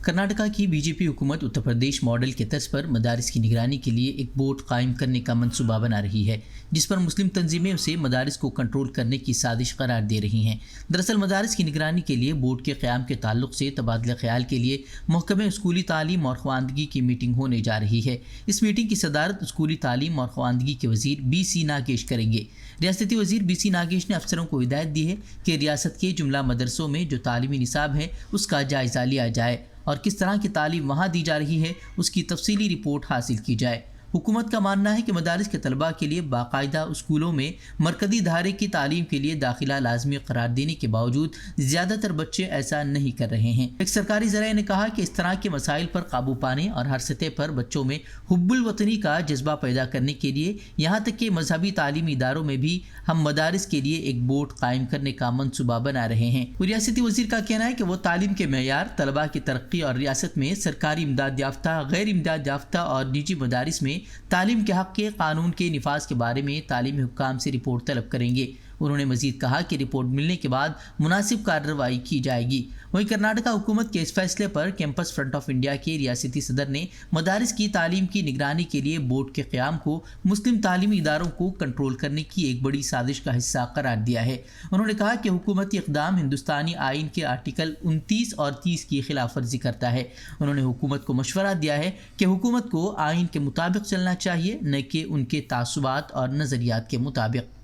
کرناٹکا کی B J پی حکومت Uttar Pradesh model کے طرز پر مدارس کی نگرانی کے لیے ایک بورڈ قائم کرنے کا منصوبہ بنا رہی ہے، جس پر مسلم تنظیمیں اسے مدارس کو کنٹرول کرنے کی سازش قرار دے رہی ہیں۔ دراصل مدارس کی نگرانی کے لیے بورڈ کے قیام کے تعلق سے تبادلہ خیال کے لیے محکمہ اسکولی تعلیم اور خواندگی کی میٹنگ ہونے جا رہی ہے۔ اس میٹنگ کی صدارت اسکولی تعلیم اور خواندگی کے وزیر بی سی ناگیش کریں گے۔ ریاستی وزیر بی سی ناگیش نے افسروں کو ہدایت دی ہے کہ ریاست کے جملہ مدرسوں میں جو تعلیمی نصاب ہے اس کا جائزہ لیا جائے اور کس طرح کی تعلیم وہاں دی جا رہی ہے اس کی تفصیلی رپورٹ حاصل کی جائے۔ حکومت کا ماننا ہے کہ مدارس کے طلباء کے لیے باقاعدہ اسکولوں میں مرکزی دھارے کی تعلیم کے لیے داخلہ لازمی قرار دینے کے باوجود زیادہ تر بچے ایسا نہیں کر رہے ہیں۔ ایک سرکاری ذرائع نے کہا کہ اس طرح کے مسائل پر قابو پانے اور ہر سطح پر بچوں میں حب الوطنی کا جذبہ پیدا کرنے کے لیے یہاں تک کہ مذہبی تعلیمی اداروں میں بھی ہم مدارس کے لیے ایک بورڈ قائم کرنے کا منصوبہ بنا رہے ہیں۔ ریاستی وزیر کا کہنا ہے کہ وہ تعلیم کے معیار، طلباء کی ترقی اور ریاست میں سرکاری امداد یافتہ، غیر امداد یافتہ اور نجی مدارس میں تعلیم کے حق کے قانون کے نفاذ کے بارے میں تعلیمی حکام سے رپورٹ طلب کریں گے۔ انہوں نے مزید کہا کہ رپورٹ ملنے کے بعد مناسب کارروائی کی جائے گی۔ وہیں کرناٹکا حکومت کے اس فیصلے پر کیمپس فرنٹ آف انڈیا کے ریاستی صدر نے مدارس کی تعلیم کی نگرانی کے لیے بورڈ کے قیام کو مسلم تعلیمی اداروں کو کنٹرول کرنے کی ایک بڑی سازش کا حصہ قرار دیا ہے۔ انہوں نے کہا کہ حکومتی اقدام ہندوستانی آئین کے آرٹیکل 29 اور 30 کی خلاف ورزی کرتا ہے۔ انہوں نے حکومت کو مشورہ دیا ہے کہ حکومت کو آئین کے مطابق چلنا چاہیے، نہ کہ ان کے تعصبات اور نظریات کے مطابق۔